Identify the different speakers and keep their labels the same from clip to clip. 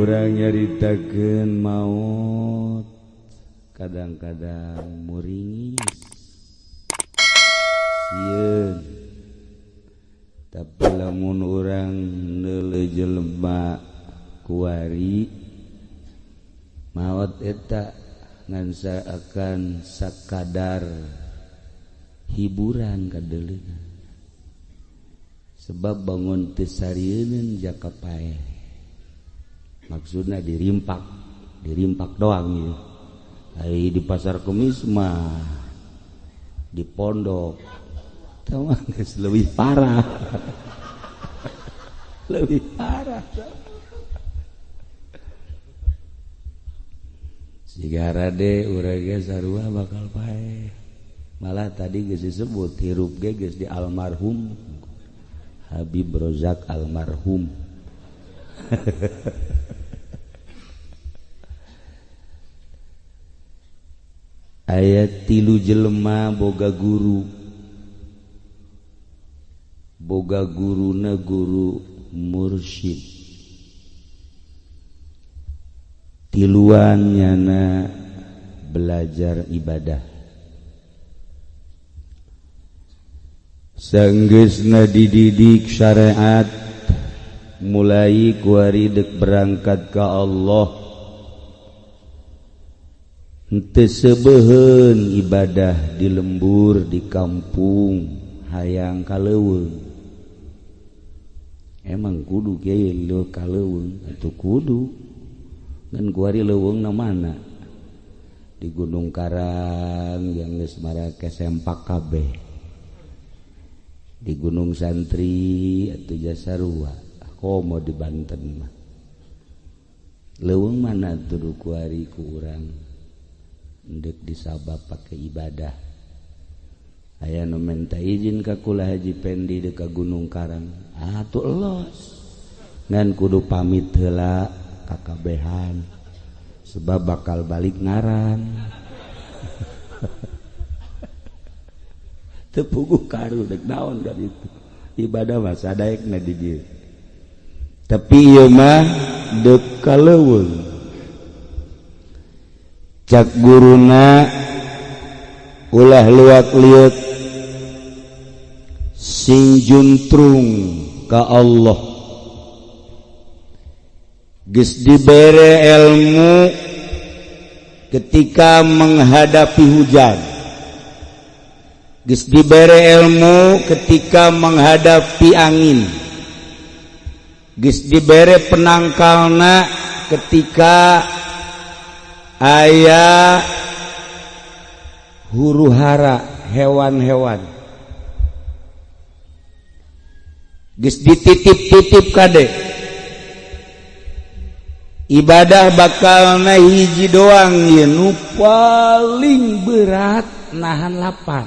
Speaker 1: urang nyaritakeun maut kadang-kadang muringis sieun tapi lamun urang neuleuh jelema kuari maot eta ngan akan sakadar hiburan kadeuleuna sebab bangun teu sarieun jaka paeh maksudna dirimpak doang ya. Hari di pasar Kemis mah di pondok tahu geus leuwih parah lebih parah sigara de urang ge sarua bakal paeh malah tadi geus disebut hirup ge geus di almarhum Habib Rozak almarhum ayat 3 jelema boga guruna guru mursyid tiluan nyana belajar ibadah saenggeusna dididik syariat mulai kuari dek berangkat ka Allah henteu sebeuheun ibadah di lembur di kampung hayang kaleuweung emang kudu kieu leuh kaleuweung atuh kudu ngan kuari leuweungna mana di Gunung Karang yang geus marake sempak kabeh di Gunung Santri atuh Jasarua komo di Banten mah leuweung mana tuh kuari ku urang ndek disabab pakai ibadah aya nu minta izin ka kula Haji Pendi dek ka Gunung Karang atuh elos ngan kudu pamit heula kakabehan sebab bakal balik ngaran teu puguh karu dek naon ka ditu ibadah mah sadaekna di dieu tapi ieu mah dek kaleuweung cak guruna ulah luak liut sing juntrung ka Allah geus dibere ilmu ketika menghadapi hujan geus dibere ilmu ketika menghadapi angin geus dibere penangkalna ketika aya huru-hara hewan-hewan geus dititip-titip kade ibadah bakalna hiji doang ye nu paling berat nahan lapar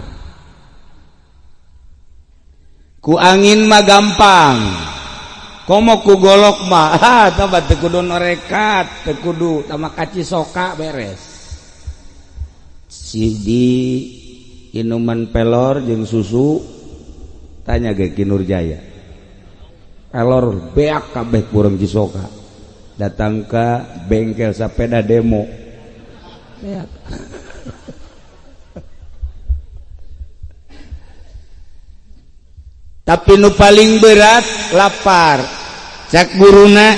Speaker 1: ku angin mah gampang komo ku golok mah tambah teu kudu norekat teu kudu tama kaci soka beres si di inuman pelor jeung susu tanya ge ki Nurjaya pelor beak kabeh kurang cisoka datang ka bengkel sepeda demo beak tapi nu paling berat lapar cak guruna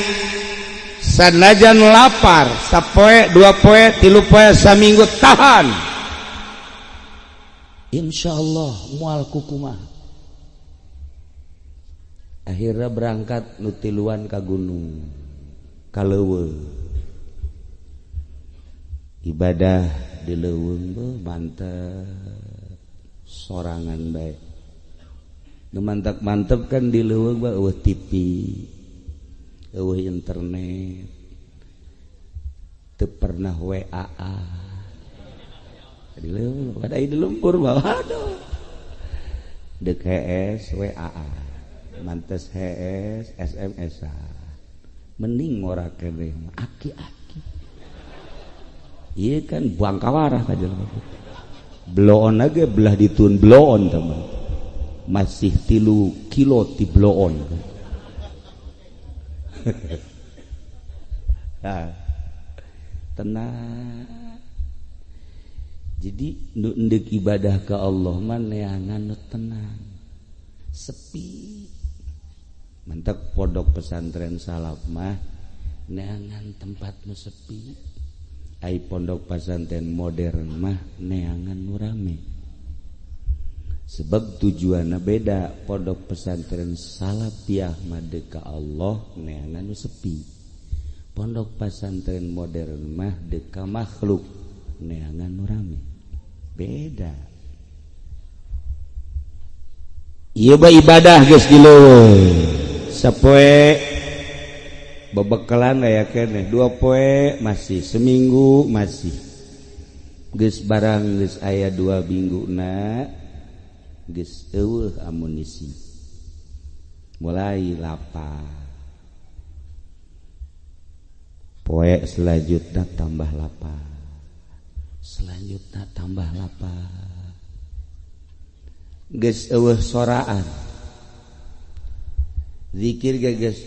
Speaker 1: sanajan lapar sapoe dua poe tilu poe saminggu tahan insyaallah moal kukumah akhirnya berangkat nu tiluan ka gunung kaleuweung ibadah di leuweung beuh mantep sorangan bae nu mantep kan di leuweung mah eueuh TV eueuh internet teu pernah WA di leuweung pada di lumpur mah aduh deuk HS WA mantes HS SMS-an mending ora keneh aki-aki ieu kan buang kawarah ka jelema bloon ge belah ditun bloon teman masih 3 kilo ti bloon tenang. Jadi nu endek ibadah ke Allah mah neangan nu tenang, sepi. Mentek pondok pesantren salaf mah neangan tempat nu sepi. Ai pondok pesantren modern mah neangan nu rame. Sebab tujuanna beda. Pondok pesantren salafiyah mah deuk ka Allah neangan nu sepi. Pondok pesantren modern mah deuk ka makhluk neangan nu rame. Beda. Ieu mah ibadah geus dileuweung. Sapoe bebekalan aya keneh, 2 poe masih, seminggu masih. Geus barang geus aya 2 mingguna geus eueuh amunisi. Mulai lapar. Poe selanjutnya tambah lapar. Selanjutnya tambah lapar. Geus eueuh soraan. Zikir geus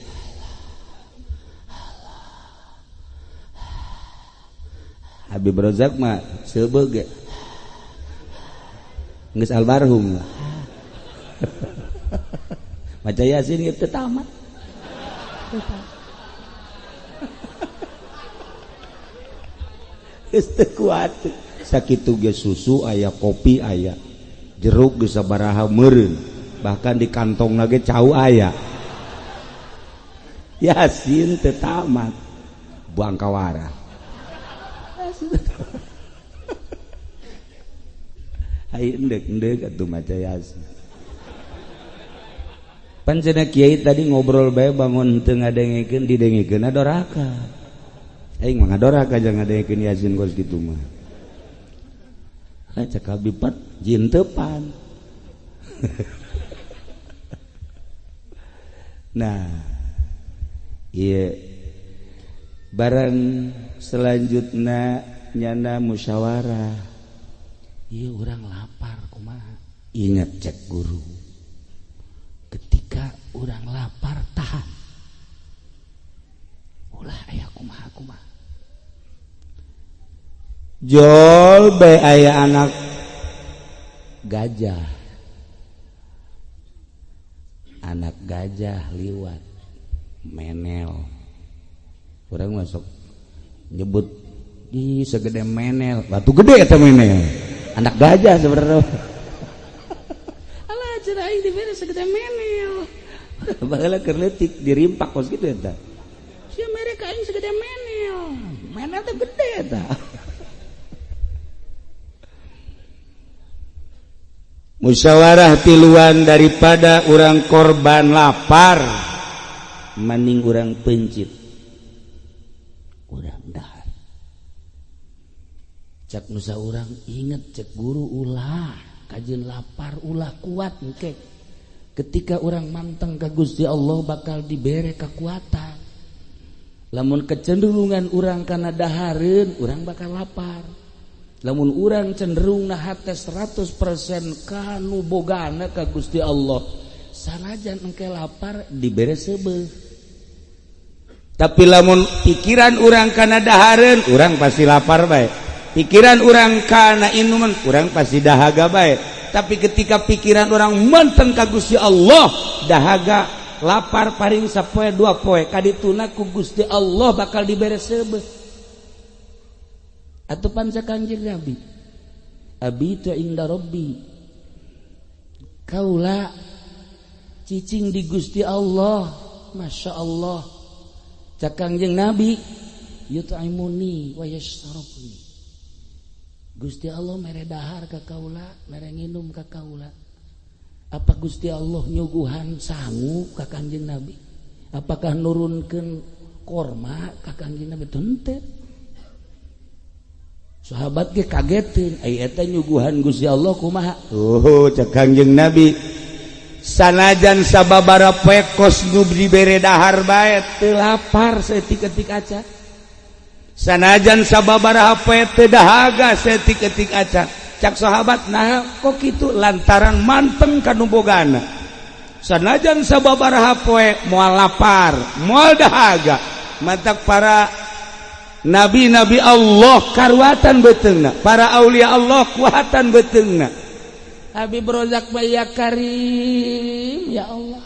Speaker 1: Habib Rozak mah seubeug ge. Geus almarhum. Maca Yasin ge teu tamat. Geus teu kuat. Sakitu ge susu aya, kopi aya. Jeruk geus sabaraha meureun. Bahkan di kantongna ge cau aya. Yasin teu tamat. Buang kawara. Hai endek atuh maca Yasin. Pan cenah kiai tadi ngobrol bae bangun teu ngadengikeun didengikeun doraka. Aing mah ngadoraka jeung ngadengikeun Yasin kos kitu mah. Cak kabipat jin teupan. Nah, iya barang selanjutnya nyana musyawarah. Iya orang lapar kumaha. Ingat cek guru. Ketika orang lapar tahan. Ulah aya kumaha. Jol be aya anak gajah. Anak gajah liwat menel. Orang masuk nyebut di segede menel, batu gede eta menel. Anak gajah sebenarnya. Alah cenah aing dibere segede menel. Baheula keur leutik dirimpak kos kitu eta. Sia mereka aing segede menel. Menel teh gede eta. Musyawarah tiluan daripada orang korban lapar mending orang pencit orang dahar. Cak nusa orang inget cek guru ulah kajian lapar ulah kuat engke. Ketika orang manteng ka Gusti Allah bakal dibere kekuatan. Lamun kecenderungan orang kana dahareun orang bakal lapar. Lamun urang cenderung nahate 100% kanu bogana ka Gusti Allah sanajan engke lapar dibere seubeuh. Tapi lamun pikiran urang kana dahareun urang pasti lapar bae. Pikiran urang kana inuman urang pasti dahaga bae. Tapi ketika pikiran urang manteng ka Gusti Allah dahaga lapar paring sapoe 2 poe kadituna ku Gusti Allah bakal dibere seubeuh. Atau panca kanjeng Nabi abitu inda rabbi kaula cicing di Gusti Allah. Masya Allah cak kanjeng Nabi yut'imuni wa yashrabuni. Gusti Allah mere dahar ka kaula mere nginum ka kaula. Apa Gusti Allah nyuguhan sangu ka kanjeng Nabi? Apakah nurunkeun korma ka kanjeng Nabi? Teu. Sahabat ge kagetin ai eta nyuguhan Gusti Allah kumaha. Cek Kangjeng Nabi sanajan sababara poe kos nu dibere dahar bae teu lapar saeutik-eutik acan. Sanajan sababara poe teu dahaga saeutik-eutik acan. Cak sahabat nah kok kitu lantaran manteng kanu bogana. Sanajan sababara poe moal lapar, moal dahaga. Mantak para nabi-nabi Allah karuatan beteungna, para aulia Allah kuatan beteungna. Habib Rozak ya Karim ya Allah.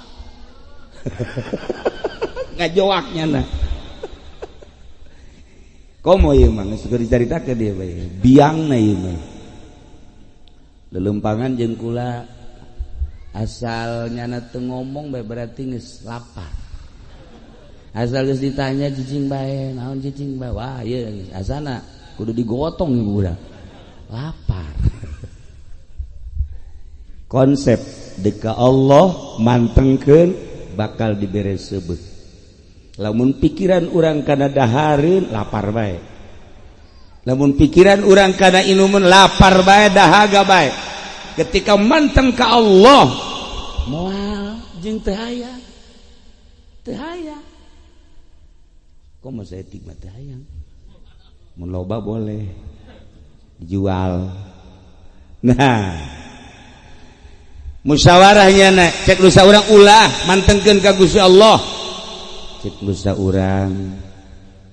Speaker 1: Ngajawaknya nah. Komo ieu mah geus dicaritakeun dia bae. Biangna ieu mah. Lelempangan jeung kula asalnya teu ngomong bae berarti geus lapar. Asal geus ditanya cicing bae, naon cicing bae? Wah, ieu asana kudu digotong ibu budak. Lapar. Konsep deka Allah mantengkeun bakal dibere seubeuh. Lamun pikiran urang kana dahareun lapar bae. Lamun pikiran urang kana inumun lapar bae dahaga bae. Ketika manteng ka Allah moal jeung teu aya. Teu aya. Komo saeutik mah teu hayang. Mun loba boleh dijual. Nah, musyawarahnya na cek dosa urang ulah mantengkeun ka Gusti Allah. Cek dosa urang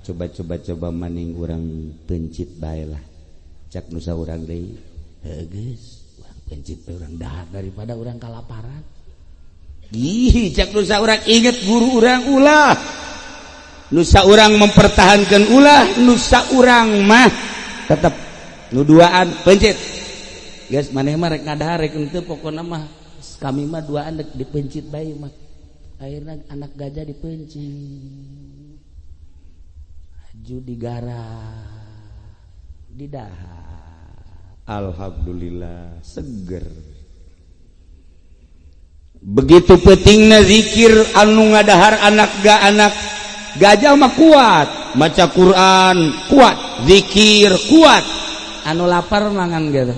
Speaker 1: coba maning urang pencit bae lah. Cek dosa urang deui geus urang pencit bae urang dahar daripada urang kalaparan. Ih cek dosa urang inget guru urang ulah. Nusa urang mempertahankan ulah, nusa urang mah tetep nuduaan pencit. Guys maneh mah rek ngadahar rek henteu pokona mah kami mah duaan dipencit bae mah. Akhirna anak gajah dipencit. Aju digarah. Didahar. Alhamdulillah seger. Begitu pentingna zikir anu ngadahar anak gajah mah kuat, maca Quran kuat, zikir kuat. Anu lapar mangan gitu.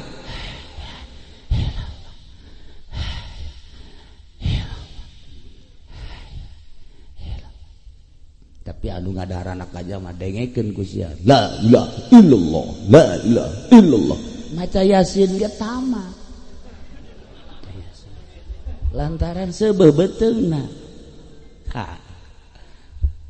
Speaker 1: Tapi anu ngadahar anak gajah mah dengekeun ku sia. La ilaha illallah, la ilaha illallah. Maca Yasin ge tama. Lantaran seubeuh beteungna. Ha.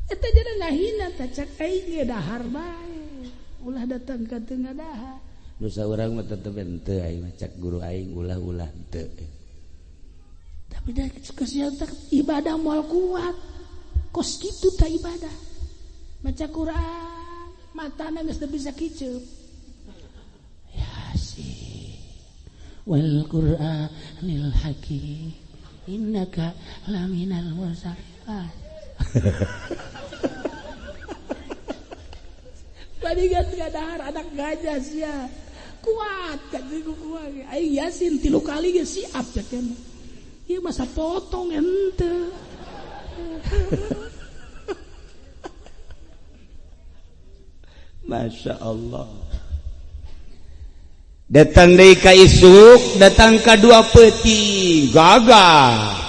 Speaker 1: Eta jadi ngahina tacak aing ge dahar bae. Ulah datang ka teu ngadahar. Dosa urang mah tetep henteu aing cak guru aing ulah-ulah henteu. Tapi da kasihan ibadah moal kuat. Kos kitu tah ibadah. Maca Quran, matana geus teu bisa kiceup. Yasin. Wal Qur'anil Hakim. Innaka laminal mursalin. Badigan ngadahar anak gajah sia kuat kata kuat aing Yasin 3 kali ge siap cenah ieu masa potong henteu. Masya Allah. Datang deui ka isuk, datang ka 2 peuting gagah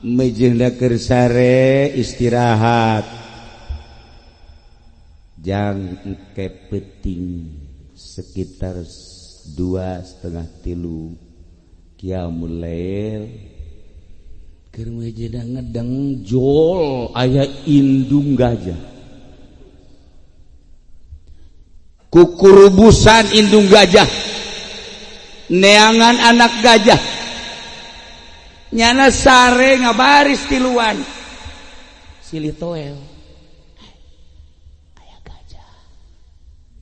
Speaker 1: mejeuna keur sare istirahat jang engke peuting sekitar 2:30 qiyamul lail keur mejeuna ngedeng jol aya indung gajah kukurubusan indung gajah neangan anak gajah nyana sare ngabaris tiluan silih toel aya gajah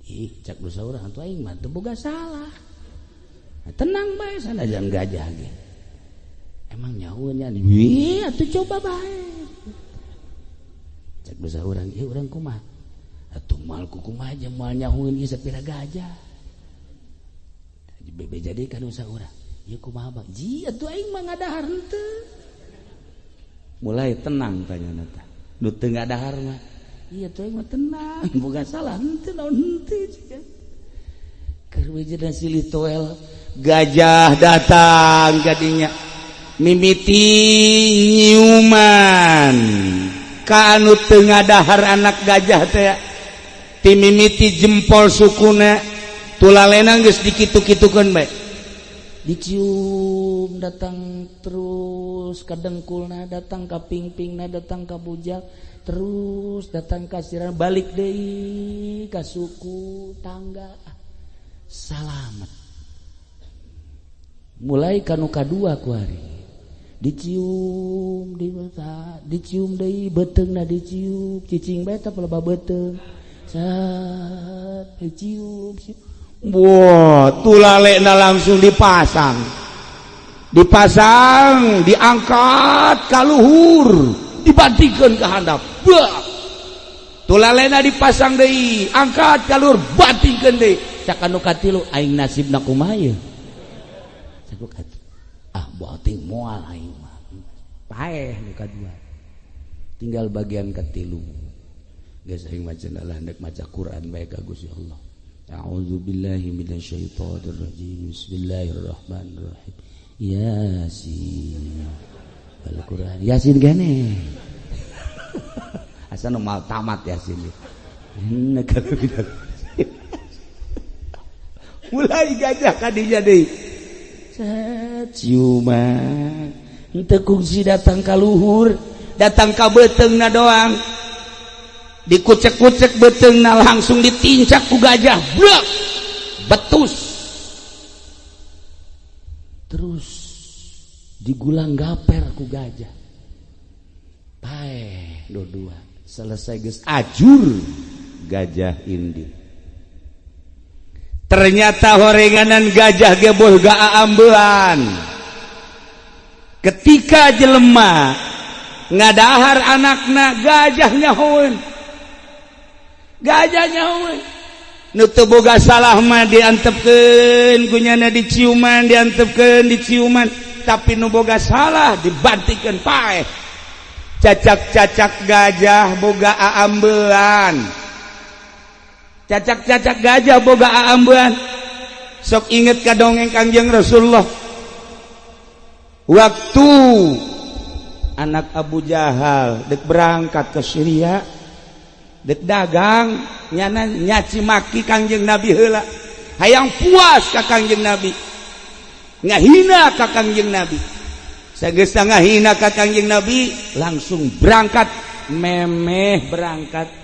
Speaker 1: ih cak dosa urang atuh aing mah teu boga salah tenang bae sanajan gajah ge emang nyaho nya ih atuh coba bae cak dosa urang ieu urang kumaha atuh moal kumaha aja moal nyahoeun ieu sapira gajah bebe jadi kan dosa urang ieu kumaha bang ji atuh aing mah ngadahar henteu mulai tenang tanyana teh nu teu ngadahar mah ieu atuh aing mah tenang boga salah henteu naon henteu cenah keur wejena silih toel gajah datang kadinya mimiti nyiuman ka anu teu ngadahar anak gajah teh ti mimiti jempol sukuna tulalena geus dikitu-kitukeun bae dicium datang terus ka dengkulna datang ka pingpingna datang ka bujak terus datang kasiran balik deui ka suku tangga salamet mulai kanu kadua ku hari dicium dicium deui beuteungna dicium cicing bae teh loba beuteung sat dicium wah tulalena langsung dipasang diangkat ka luhur dibandingkeun ka handap tulalena dipasang deui angkat ka luhur bandingkeun deui cak anu katilu aing nasibna kumaha ye buah ting moal aing mah paeh nu kadua tinggal bagian katilu geus aing maca hendak maca Quran bae ka Gusti Allah a'udzubillahi minasyaitonir rajim bismillahirrahmanirrahim Yasin Al-Quran Yasin gane asa nu mal tamat Yasin mulai gajah kadinya deui ciuman henteu kungsi datang ka luhur datang ka beuteungna doang dikucek-kucek beuteungna langsung ditincak ku gajah blak betus terus digulang gaper ku gajah paeh dua selesai geus ajur gajah indih ternyata horenganan gajah ge boh gaambean ketika jelema ngadahar anakna gajah nyahoeun nu teu boga salah mah diantepkeun kunyana diciuman tapi nu boga salah dibantikeun paeh cacak-cacak gajah boga aambean cacak-cacak gajah boga aambean sok inget ka dongeng Kangjeng Rasulullah waktu anak Abu Jahal dek berangkat ke Syria dek dagang nyana nyaci maki Kangjeng Nabi heula hayang puas ka Kangjeng Nabi ngahina ka Kangjeng Nabi sageus ngahina ka Kangjeng Nabi langsung berangkat memeh berangkat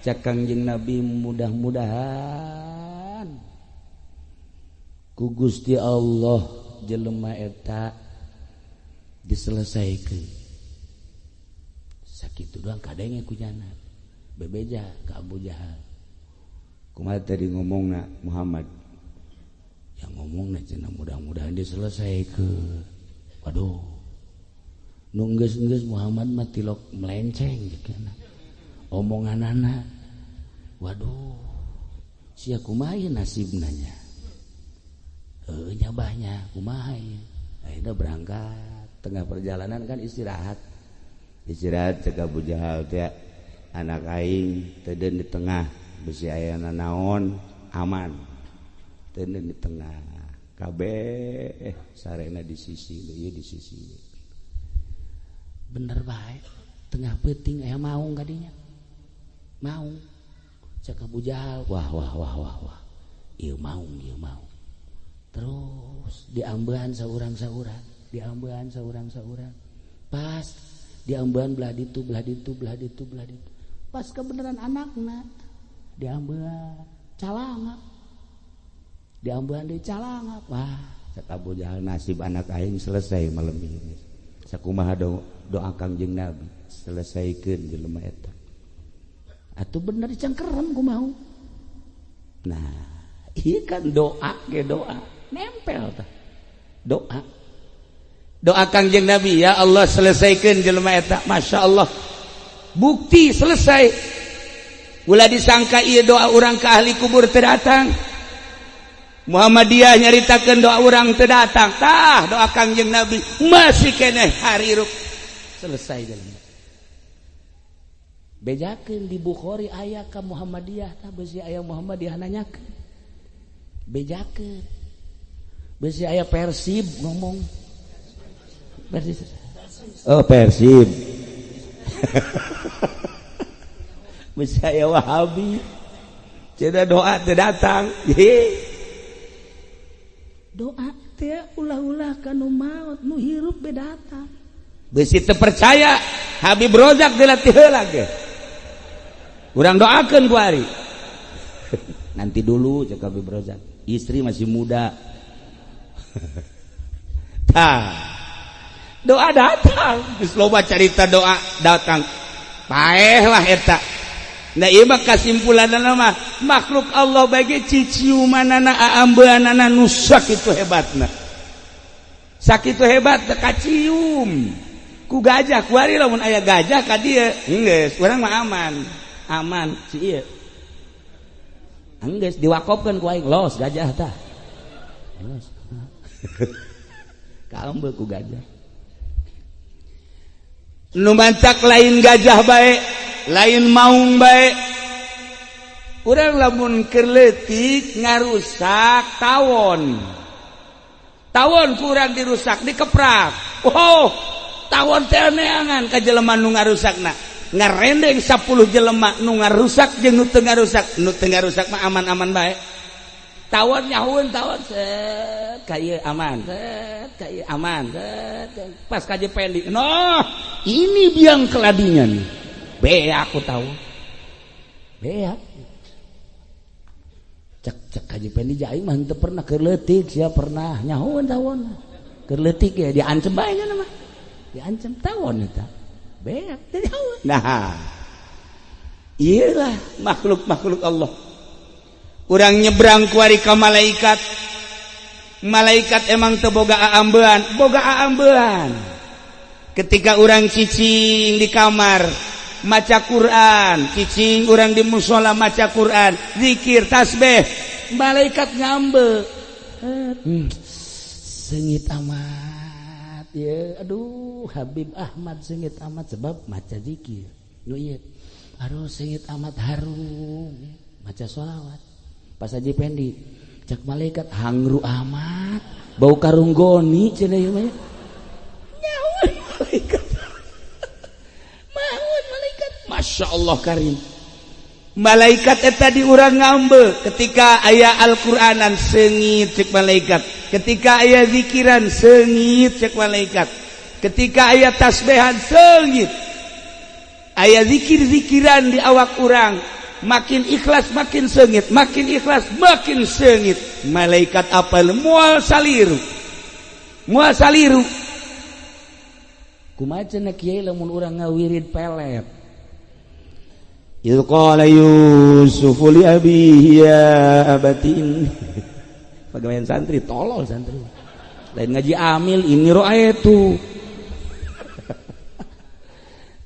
Speaker 1: cak Kangjeng Nabi mudah-mudahan ku Gusti Allah jelema eta diselesaikeun sakitu doang kadenge kunyana bebeja ka Abu Jahal kumaha tadi ngomongna Muhammad yang ngomongna cenah mudah-mudahan diselesaikeun waduh nu geus Muhammad mah tilok melenceng gitu omonganana waduh sia kumaha ieu nasibna nya nyabahnya kumaha ieu akhirnya berangkat tengah perjalanan kan istirahat cek Abu Jahal teh anak aing teu di tengah bisi aya naon aman teu di tengah kabeh sarena di sisi ieu di sisi bener bae tengah peuting aya maung kadinya maung cek Abu Jahal wah ieu maung terus diambean saurang pas diambean belah ditu pas kebenaran anakna diambean calanga wah cek Abu Jahal nasib anak aing selesai malam ini sakumaha doa Kangjeng Nabi selesaikeun jelema eta atuh bener dicangkeran kumaha nah ieu kan doa nempel tah doa Kangjeng Nabi ya Allah selesaikeun jelema eta masyaallah bukti selesai ulah disangka ieu doa urang ka ahli kubur teu datang Muhammadiyah nyaritakeun doa urang teu datang tah doa Kangjeng Nabi masih keneh hariruk selesai jelema bejakeun di Bukhari aya ka Muhammadiyah tah beusi aya Muhammadiyah nanyakeun bejakeun beusi aya Persib ngomong Persib beusi aya Wahabi cenah doa teu datang doa teh ulah-ulah kanu maot nu hirup be datang beusi teu percaya Habib Rozak dilatih heula ge Urang doakeun ku ari. Nanti dulu cek Habib Rozak. Istri masih muda. Tah. Doa datang. Geus loba carita doa datang. Paeh lah eta. Nah ieu mah kasimpulanna mah makhluk Allah bage ciciumanana aambeunana nusak itu hebatna. Sakitu hebat teu kacium. Ku gajah ku ari lamun aya gajah ka dieu geus urang mah aman si ieu geus diwakofkeun ku aing los gajah tah los kaembeu ku gajah nu mantak lain gajah bae lain maung bae urang lamun keur leutik ngarusak tawon kurang dirusak dikeprak tawon teh neangan ka jelema nu ngarusakna ngarendeng 10 jelema nu ngarusak jeung nu teu ngarusak mah aman-aman bae tawon nyahueun tawon set ka ieu aman set ka ieu aman set pas ka jependi noh ini biang keladinya nih beak aku tawon beak cek ka jependi aing mah teu pernah keur leutik sia pernah nyahueun tawon keur leutik ya diancem bae nya mah diancam tawon eta beak dari tawon. Nah iyalah makhluk Allah urang nyebrang ku ari ka malaikat emang teu boga aambean ketika urang cicing di kamar maca Quran cicing urang di mushola maca Quran zikir tasbih malaikat ngambe seungit amat ya aduh Habib Ahmad seungit amat sebab maca zikir nu ieu aduh seungit amat harum maca sholawat pas Haji Pendi cek malaikat hangru amat bau karung goni cenah ieu mah nyaun malaikat Masya Allah karim malaikat eta di urang ngambe ketika aya Al-Qur'anan seungit cek malaikat ketika aya zikiran seungit cek malaikat ketika aya tasbihan seungit aya zikir-zikiran di awak urang makin ikhlas makin seungit makin ikhlas makin seungit malaikat apal moal saliru kumaha cenah kiai lamun urang ngawirid pelet qala Yusufu li abihi ya abatin pegawaian santri tolol santri lain ngaji amil ini ro'aitu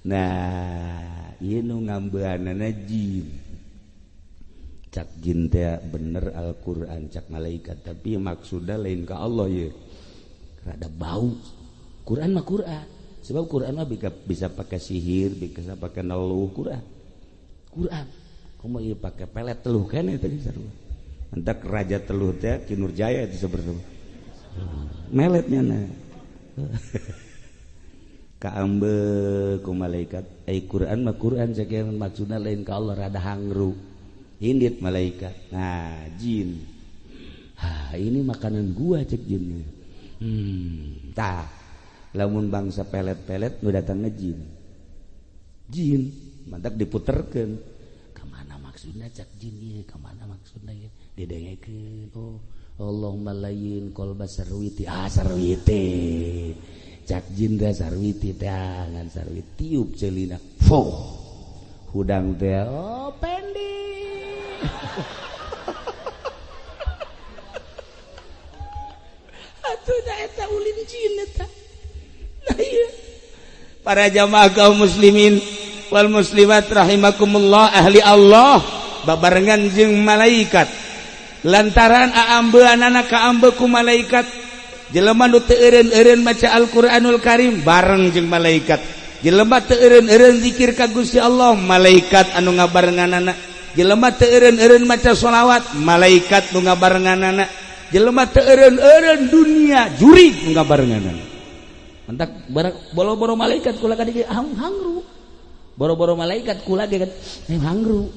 Speaker 1: nah ieu nu ngambeanana jin cak jin teh bener Al-Qur'an cak malaikat tapi maksudna lain ka Allah ye rada bau Quran mah Quran sebab Quran mah bisa pakai sihir bisa pakai neluh Quran komo ieu pake pelet teluh keneh tadi sarua entak raja teluh teh Ki Nurjaya itu seperti meletnya na kaambe ku malaikat Quran mah Quran sakeun maksudna lain ka Allah rada hangru indit malaikat nah jin ini makanan gua cek jinnya tah lamun bangsa pelet-pelet nu datang ngejin jin mantak diputerkeun kamana maksudna cak jin ieu kamana maksudna ieu didengekeun Allahumma layyin qalba sarwiti sarwiti cak jin teh sarwiti teh ngan sarwiti tiup ceulina hudang teh pendi atuh da eta ulin jin eta nah ieu para jamaah kaum muslimin wal muslimat rahimakumullah ahli Allah babarengan jeung malaikat lantaran aambeunana kaambe ku malaikat jelema nu teu eureun-eureun maca Al-Qur'anul Karim bareng jeung malaikat jelema teu eureun-eureun zikir ka Gusti Allah malaikat anu ngabarenganana jelema teu eureun-eureun maca sholawat malaikat nu ngabarenganana jelema teu eureun-eureun dunia jurig nu ngabarenganana mantak boro-boro malaikat kula kadi hangru boro-boro malaikat kula ge hangru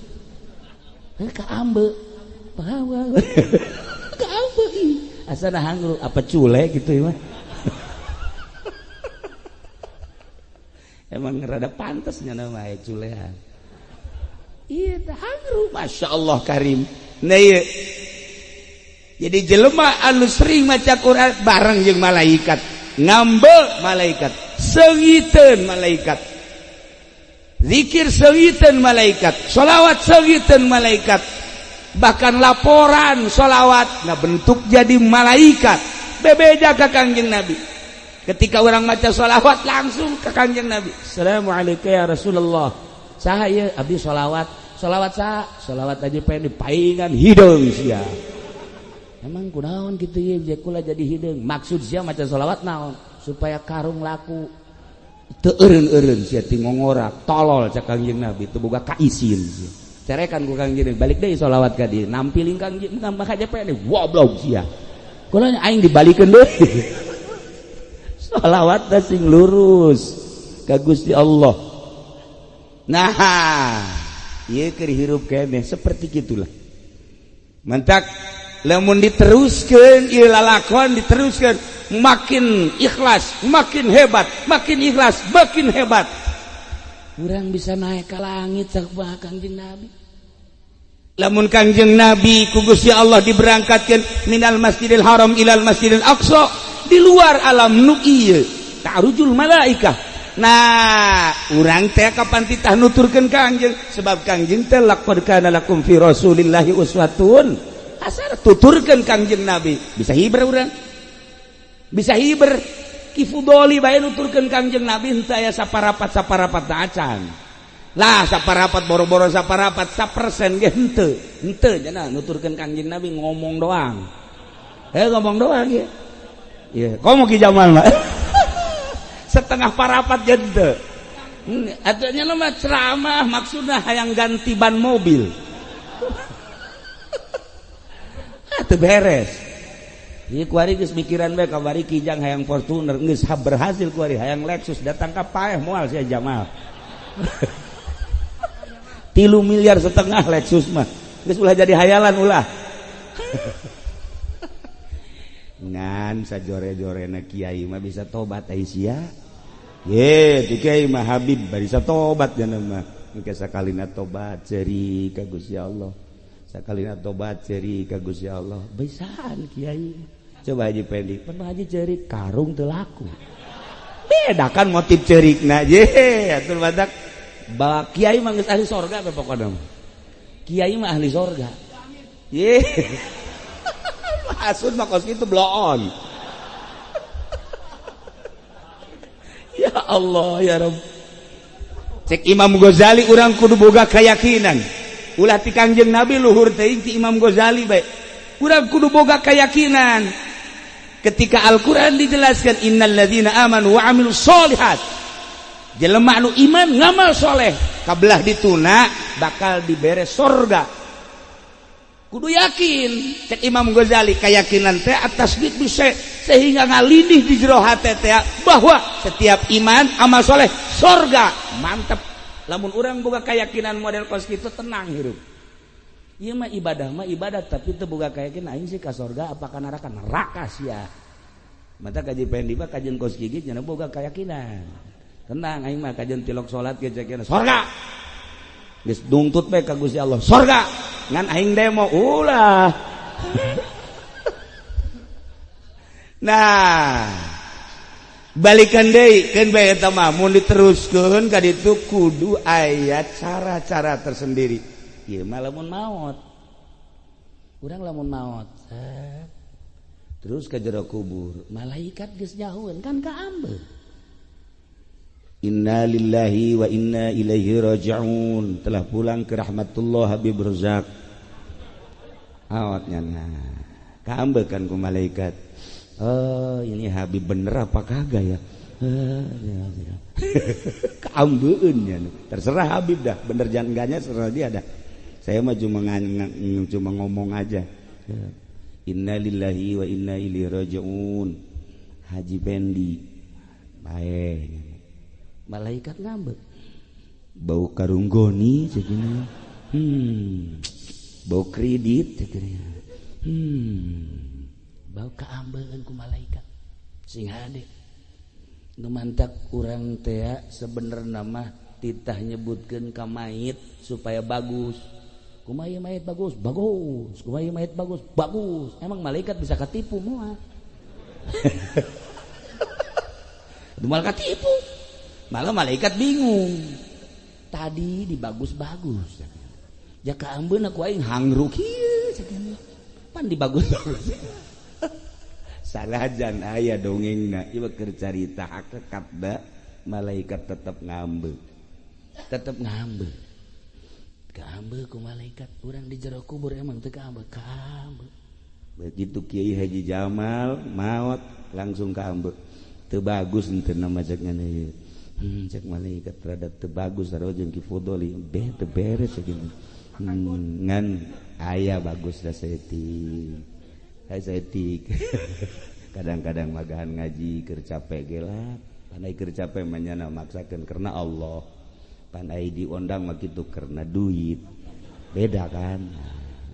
Speaker 1: kaambe kaambe asana hangru apa cule gitu mah emang rada pantasnya nama culehan Iya hangru Masya Allah karim. Nah iya. Jadi jelema anu sering maca Quran bareng jeung malaikat, ngambel malaikat, seungiteun malaikat. Zikir seungiteun malaikat, sholawat seungiteun malaikat. Bahkan laporan sholawat nah bentuk jadi malaikat. Bebeda ka Kangjeng Nabi. Ketika orang maca sholawat langsung ke Kangjeng Nabi. Assalamualaikum ya Rasulullah. Saha ieu abdi sholawat. Sholawat saha? Sholawat aja pengen dipaingan hideung sia. Emang kunaon kitu ye jekula jadi hideung. Maksud sia maca sholawat naon? Supaya karung laku. Teu eureun-eureun sia ti ngongorak, tolol cak Kangjeng Nabi teu boga kaisin sia. Cerekan ku Kangjeng balik deui sholawat ka dieu. Nampilin Kangjeng mah aja pengen goblok sia. Kunaon aing dibalikeun deui. Sholawat teh sing lurus ka Gusti Allah. Nah, ieu keur hirup keneh seperti gitulah. Mantak lamun diteruskeun ieu lalakon diteruskeun makin ikhlas, makin hebat, makin ikhlas, makin hebat. Urang bisa naik ke langit sak Kangjeng Nabi. Lamun Kangjeng Nabi ku Gusti Allah diberangkatkeun minal Masjidil Haram ilal Masjidil Aqsa di luar alam nu ieu ta'rujul malaikah. Nah, urang teh kapan titah nuturkeun Kangjeng sebab Kangjeng teh laqad kana lakum fi Rasulillahi uswatun. Asar tuturkeun Kangjeng Nabi. Bisa hiber urang. Bisa hiber kifudoli bae nuturkeun Kangjeng Nabi henteu aya saparapat acan. Lah saparapat boro-boro saparapat 1% ge henteu. Henteu cenah nuturkeun Kangjeng Nabi ngomong doang. Ngomong doang ge. Ieu, komo ki Jamal mah. Setengah parapat jente atunya mah ceramah maksudnya hayang ganti ban mobil atuh beres ieu kuari geus mikiran bae kabari kijang hayang Fortuner geus berhasil kuari hayang Lexus datang ka paeh moal sia Jamal 3,5 miliar Lexus mah geus ulah jadi hayalan ulah ngan sajore-jorena kiai mah bisa tobat ai sia. Ye, ti kiai mah Habib bisa tobat cenah mah. Engke sakalina tobat ceuri ka Gusti Allah. Sakalina tobat ceuri ka Gusti Allah. Bisaan kiai. Coba Haji Pendi, pernah Haji ceuri karung teu laku. Beda kan motif ceurikna ye, atuh badak. Ba kiai mah geus ahli sorga apa pokona. Kiai mah ahli sorga. Ye. Asud mah kos kitu bloon. Ya Allah ya Rabb. Cek Imam Ghazali urang kudu boga keyakinan. Ulah ti Kangjeng Nabi luhur teuing ti Imam Ghazali bae. Urang kudu boga keyakinan. Ketika Al-Qur'an dijelaskan innal ladzina amanu wa amilus solihat. Jelema anu iman ngamal soleh, kabelah dituna bakal dibere surga. Kudu yakin cek Imam Ghazali keyakinan teh atas bisa sehingga ngalidih di jero hate teh bahwa setiap iman amal soleh surga mantep. Lamun urang boga keyakinan model kos kitu tenang hirup. Ieu mah ibadah tapi teu boga keyakinan aing sih ka surga apa ka neraka sia. Mata kaji pendi mah kajian kos gigi cenah boga keyakinan. Tenang aing mah kajian tilok salat ge cekeun surga. Geus dungtut bae ka Gusti Allah surga. Ngan aing demo ulah. Nah, balikan deui keun bae eta mah mun diteruskeun ka ditu kudu aya cara-cara tersendiri. Ieu mah lamun maot. Urang lamun maot. Terus ka jero kubur, malaikat geus nyahoeun kan ka ambeul. Inna lillahi wa inna ilaihi raji'un. Telah pulang ke rahmatullah Habib Razak. Awatnya nah. Kaambekan ku malaikat. Oh, ini Habib bener apa kagak ya? Kaambeun nya. Terserah Habib dah, bener jangan enggaknya serah dia dah. Saya mah cuma ngomong aja. Inna lillahi wa inna ilaihi raji'un. Haji Pendi. Baik. Malaikat ngambek bau karung goni segini bau kredit segini bau keambeun ku malaikat sing hade nu mantak urang teh sebenarna mah titah nyebutkeun ka mayit supaya bagus. Kumaha mayit bagus? Bagus. Kumaha mayit bagus? Bagus. Emang malaikat bisa katipu moal. Dumal katipu. Malah malaikat bingung. Tadi dibagus-bagus. Jaka ambeun aku aing hangruk ieu cenah. Pan dibagus-bagus. Salajan aya dongengna ieu keur carita hakikatna malaikat tetep ngambe. Tetep ngambe. Kaambe ku malaikat urang di jero kubur emang teu kaambe. Kaambe. Begitu Kiai Haji Jamal maot langsung kaambe. Teu bagus henteu nama cekna ieu. Cek malaikat rada teu bagus sarua jeung Ki Fudoli. Teu beres sakitu. Ngan aya bagus da saeutik. Hai saeutik. Kadang-kadang magahan ngaji keur capek ge lah. Pandai keur capek manyana maksakeun karena Allah. Pandai diundang mah kitu karena duit. Beda kan?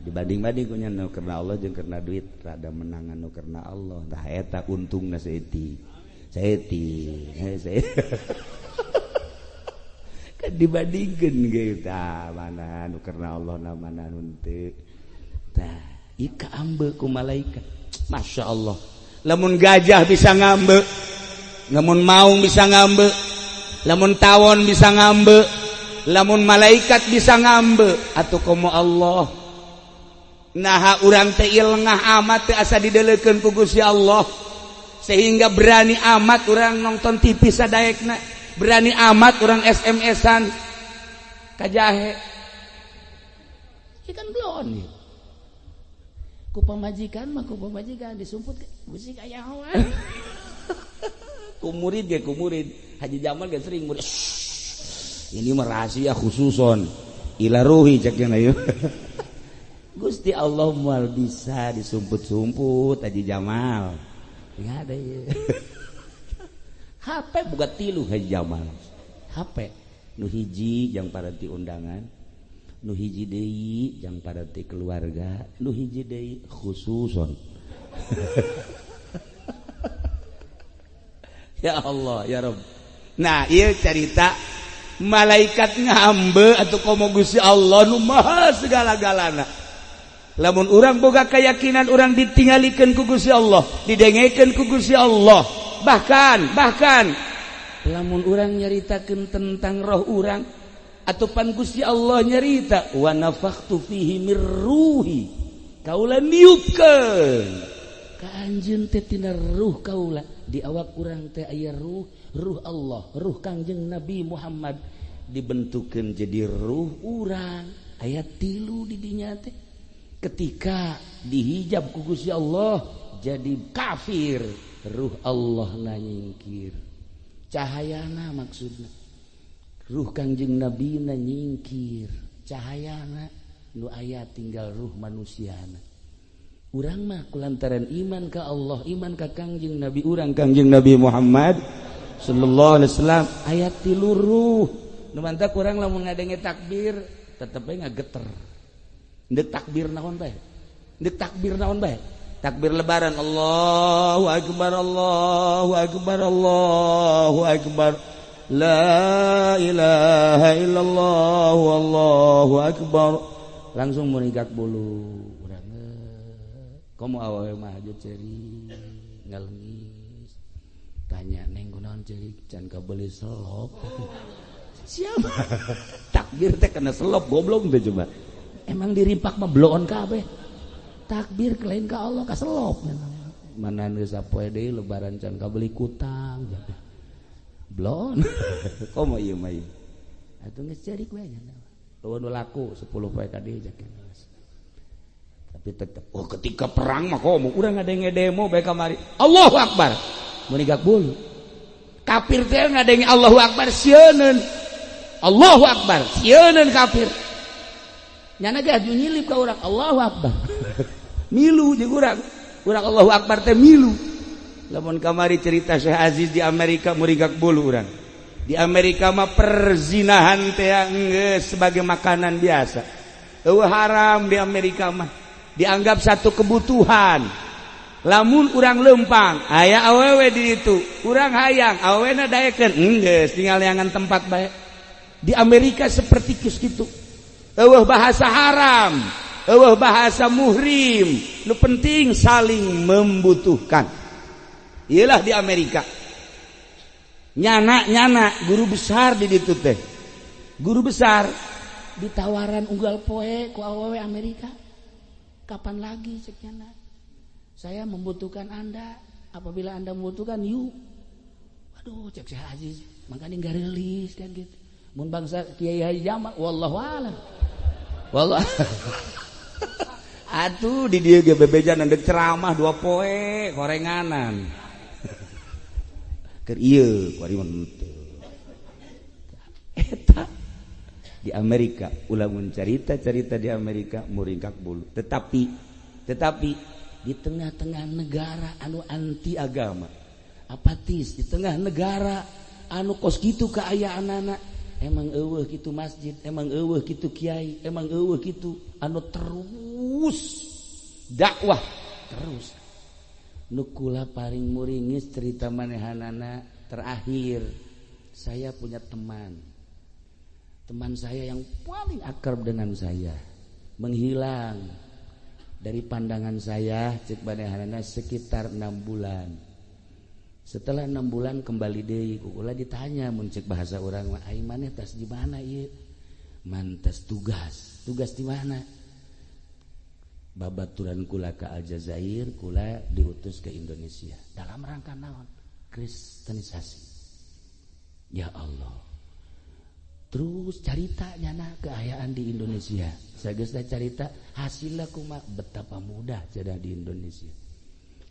Speaker 1: Dibanding-banding ku nya nu karena Allah jeung karena duit rada menangan nu karena Allah. Tah eta untungna saeutik. Saeutik. Kan dibandingkeun ge tah mana nu karena Allah na mana nu teu. Tah, ieu kaambe ku malaikat. Masya Allah. Lamun gajah bisa ngambe, lamun maung bisa ngambe, lamun tawon bisa ngambe, lamun malaikat bisa ngambe, atuh komo Allah. Naha urang teh ilengah amat teh asa didelekeun ku Gusti Allah. Sehingga berani amat urang nonton TV sadaekna, berani amat urang SMS-an ka jahe. Ikan blon ieu. Ku pamajikan mah ku pamajikan disumput musik aya hawan. Ku murid Haji Jamal ge sering murid. Ini mah rahasia khususon ila ruhi cekna ieu. Gusti Allah moal bisa disumput-sumput Haji Jamal. Enggak ada ieu. HP boga 3 Haji Jamal. HP nu hiji jang paranti undangan. Nu hiji deui jang paranti keluarga, nu hiji deui khususon. Ya Allah, ya Rabb. Nah, ieu carita malaikat ngambe atuh komo Gusti Allah nu maha segala-galana. Lamun urang boga keyakinan urang ditinggalikeun ku Gusti Allah, didengekeun ku Gusti Allah. Bahkan lamun urang nyaritakeun tentang roh urang atau pan Gusti Allah nyarita wa nafakhtu fihi mir ruhi kaula niupkeun ka anjeun teh tina ruh kaula di awak urang teh aya ruh Allah, ruh Kangjeng Nabi Muhammad dibentukeun jadi ruh urang aya 3 di dinya teh. Ketika dihijab ku Gusti Allah jadi kafir, ruh Allah na nyingkir. Cahayana maksudna ruh Kangjeng Nabi na nyingkir, cahayana nu aya tinggal ruh manusiana. Urang mah kulantaran iman ka Allah, iman ka Kangjeng Nabi urang Kangjeng Nabi Muhammad sallallahu alaihi wasallam aya 3 ruh. Nu mantap urang lamun ngadenge takbir tetep bae ngageter. Deuk takbir naon bae? Deuk takbir naon bae? Takbir lebaran Allahu akbar Allahu akbar Allahu akbar. La ilaha illallah wallahu akbar. Langsung meningkat bulu urang komo awewe mah aja ceri ngalengis tanya neng kunaon ceri can kabeli selop. Siapa takbir teh kena selop goblok teh coba emang dirimpak mah bloon kabeh takbir lain ka Allah ka selop mana geus sapoe deui lebaran can kabeli kutang blon. Komo ieu mah ieu. Atuh geus cari we nya. Lawan laku 10 poe ka dieu jak. Tapi tetep ketika perang mah komo urang ngadenge demo bae kamari. Allahu Akbar. Mun nigak bulu. Kafir teh ngadenge Allahu Akbar sieunun. Allahu Akbar sieunun kafir. Nyana ge aju nyilip ka urang Allahu Akbar. Milu jeung urang. Urang Allahu Akbar teh milu. Lamun kamari cerita Syekh Aziz di Amerika murigak bulu urang. Di Amerika mah perzinahan teh geus sebagai makanan biasa. Eueuh haram di Amerika mah. Dianggap satu kebutuhan. Lamun urang lempang, aya awewe di ditu, urang hayang, awewena daekeun, geus tinggal neangan tempat bae. Di Amerika seperti kitu. Eueuh bahasa haram, eueuh bahasa muhrim, nu penting saling membutuhkan. Iyalah di Amerika. Nyana guru besar di ditu teh. Guru besar ditawaran unggal poe ku awewe Amerika. Kapan lagi cek nyana? Saya membutuhkan Anda. Apabila Anda membutuhkan, yuk. Waduh, cek Syekh Aziz, makanya enggak rilis kan gitu. Mun bangsa Kiai Haji Jamal wallahu a'lam. Wallah. Atuh di dieu ge bebejan andek ceramah 2 poe gorenganan. Keur ieu kuari teu. Eta di Amerika ulah mun carita-carita di Amerika muringkak bulu. Tetapi di tengah-tengah negara anu anti agama, apatis, di tengah negara anu kos kitu kaayaanana, emang eueuh kitu masjid, emang eueuh kitu kiai, emang eueuh kitu anu terus dakwah terus. Nu kula paring muringis cerita manehanana terakhir, saya punya teman saya yang paling akrab dengan saya menghilang dari pandangan saya cek manehanana sekitar 6 bulan. Setelah 6 bulan kembali deui kula ditanya mun cek bahasa urang mah ai maneh tas di mana ieu? Mantas tugas di mana? Babaturan kula ka Aljazair, kula diutus ke Indonesia. Dalam rangka naon? Kristenisasi. Ya Allah. Terus carita nyana keayaan di Indonesia. Sageusna carita hasilna kumaha betapa mudah cenah di Indonesia.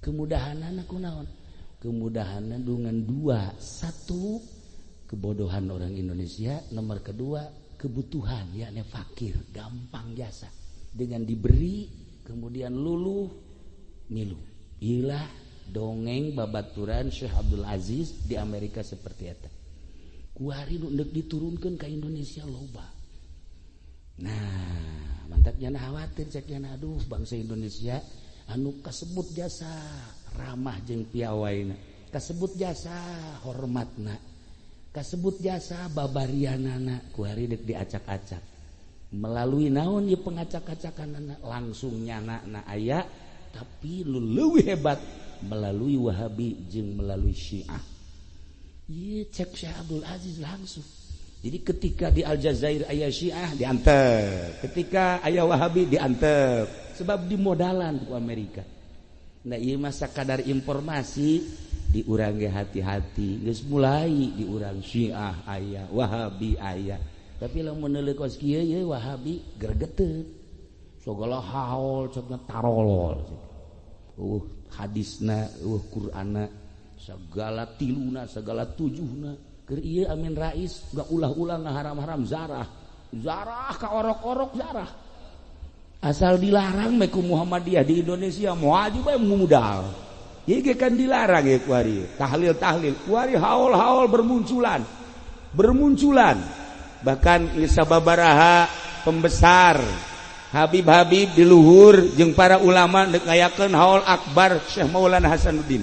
Speaker 1: Kemudahanana kunaon? Kemudahan dengan 2, 1 kebodohan orang Indonesia, nomor kedua kebutuhan yakni fakir, gampang jasa dengan diberi kemudian luluh milu. Ilah dongeng babaturan Syekh Abdul Aziz di Amerika seperti eta. Kuari nu deuk diturunkeun ka Indonesia loba. Nah, mantapnya khawatir ceknya aduh bangsa Indonesia anu kasebut jasa ramah jeung piawaina, kasebut jasa hormatna, kasebut jasa babarianana, kuari deuk diacak-acak. Melalui naon ye pengacak-acakanana langsung nyanana aya, tapi leuwih hebat melalui Wahabi jeung melalui Syiah. Ieu cek Syekh Abdul Aziz langsung. Jadi ketika di Aljazair aya Syiah diantep, ketika aya Wahabi diantep, sebab dimodalan ku Amerika. Nah ieu mah sakadar informasi di urang ge hati-hati, geus mulai di urang Syiah aya, Wahabi aya. Tapi lamun neuleuh kieu ye Wahabi gregeteuh. Sagala haul cokna tarolol. Hadisna, Qur'anna, segala tiluna, segala tujuhna. Keur ieu Amin Rais gak ulah-ulah ngaharam-haram zarah. Zarah ka orok-orok zarah. Asal dilarang me ku Muhammadiyah di Indonesia moal bae mudal. Ieu ge kan dilarang ye kuari. Tahlil-tahlil, kuari haul-haul bermunculan. Bahkan sababaraha pembesar Habib-habib di luhur jeung para ulama deuk ngayakeun haul akbar Syekh Maulana Hasanuddin.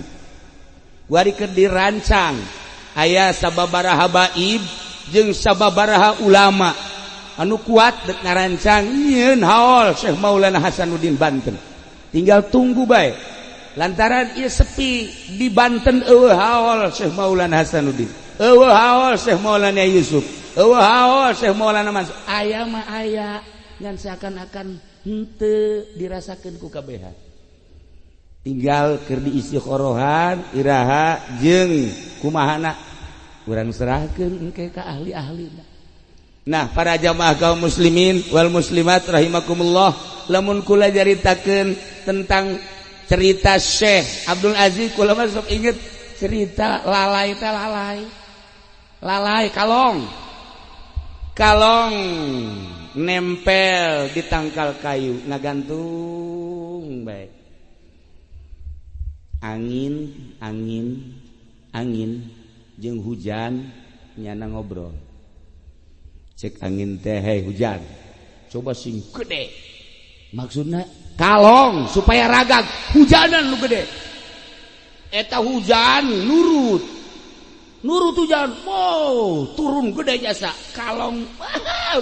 Speaker 1: Kuari keur dirancang aya sababaraha baib jeung sababaraha ulama anu kuat deuk ngarancang nyieun haul Syekh Maulana Hasanuddin Banten. Tinggal tunggu bae. Lantaran ieu sepi di Banten eueuh haul Syekh Maulana Hasanuddin. Eueuh haul Syekh Maulana Yusuf. Eueuh haul Syekh Maulana Mansur. Aya mah aya ngan seakan-akan henteu dirasakeun ku kabehan. Tinggal keur diisi qorohan iraha jeung kumahana urang serahkeun engke ka ahli-ahlina. Nah, para jamaah kaum muslimin wal muslimat rahimakumullah, lamun kula jaritakeun tentang cerita Syekh Abdul Aziz, kula mah sok inget cerita lalai teh lalai kalong nempel di tangkal kayu ngagantung baik. Angin jeung hujan nyana ngobrol. Cek angin teh hey hujan. Coba sing gede. Maksudna kalong supaya ragag hujanan lu gede. Eta hujan nurut. nurut hujan turun gede jasa kalong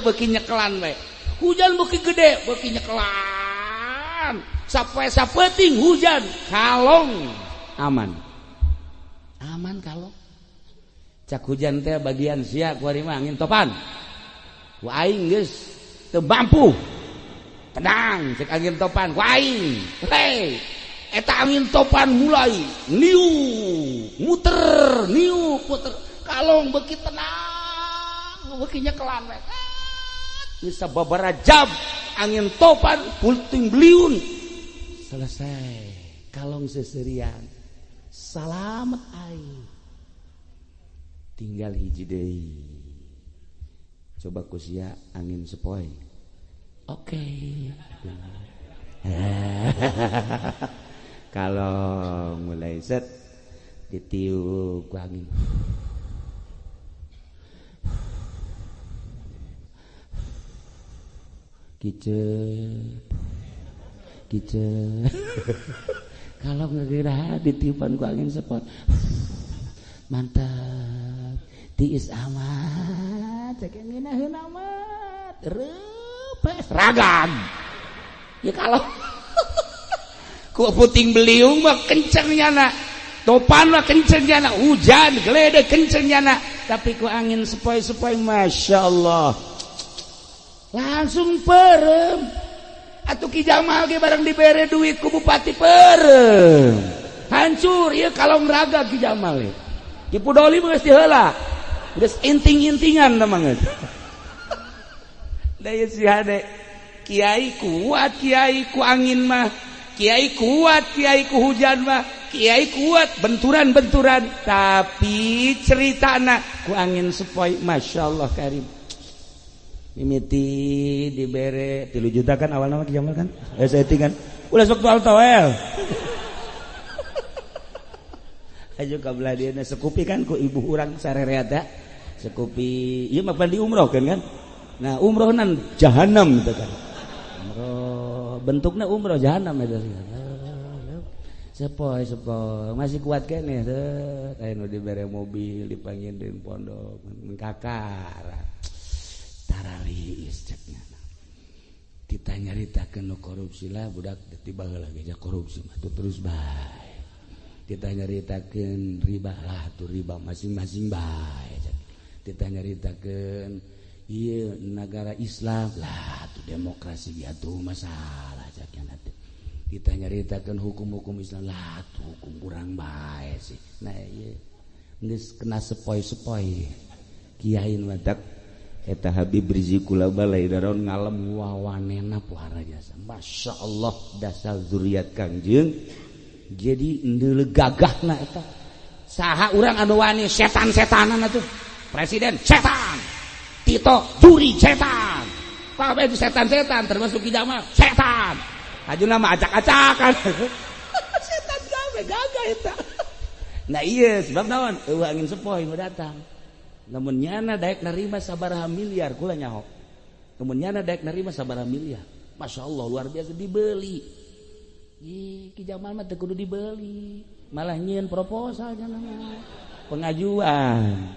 Speaker 1: beuki nyekelan we hujan beuki gede beuki nyekelan sampai sapeting hujan kalong aman kalong cak hujan teh bagian sia ku ari mah angin topan ku aing geus teu mampu tenang cek angin topan ku aing hei eta angin topan mulai muter kalong beuki tenang beuki nyekelan we geus sababaraha jam angin topan pulting beliun selesai kalong seserian salamet aing tinggal hiji deui coba ku sia angin sepoi oke. Kalau mulai set ditiup ku angin kicep kalau ngegeura ditiupan ku angin sepoi mantap tiis amat cek ngeunaheun amat reupes ragam ya kalau ku puting beliung mah kenceng nyana topan mah kenceng nyana hujan geledek kenceng nyana tapi ku angin sepoi-sepoi Masya Allah langsung perem atuh Ki Jamal ge bareng dibere duit ku bupati perem hancur ya kalau ngeraga Ki Jamal ya Ki Pudoli mah geus diheula geus inting-intingan namang da ieu si hade kiai kuat kiai ku angin mah kiai kuat kiai ku hujan mah kiai kuat benturan-benturan tapi ceritana ku angin sepoi Masya Allah karim mimiti dibere 3 juta kan awal nama Ki Jamal kan setting kan ulah sok tual toel ayo kabelah dia sekupi kan ku ibu urang sarereata sekupi ieu mah di umroh kan nah umroh nan jahanam gitu kan umroh bentuknya umroh jahanam eta sepoi masih kuat keneh teh aya nu dibere mobil dipangieun pondok mengkakar tarariis ceknya ditanya nyaritakeun nu korupsi lah budak tiba heula ge korupsi mah terus bae ditanya nyaritakeun riba lah tuh riba masing-masing bae ditanya nyaritakeun ieu negara Islam lah tuh demokrasi biar tuh masalah ceknya teh ditanya nyaritakeun hukum-hukum Islam lah tuh hukum kurang bae sih nah ieu geus kena sepoi-sepoi kiai madak eta Habib Rizik Kulaba lain daron ngalem wawanena pohara jasa Masya Allah dasar zuriat Kangjeng jadi endeu gagahna eta saha urang anu wani setan-setanan atuh presiden setan Tito juri setan Pak itu setan-setan termasuk Ki Jamal setan ajuna mah acak-acakan setan gawe gagah eta nah iya sebab naon angin sepoi mau datang namun nyana daek narima sabaraha miliar kula nyaho namun nyana daek narima sabaraha miliar Masya Allah luar biasa dibeli Ki Jamal mah teu kudu dibeli malah nyieun proposal jangan pengajuan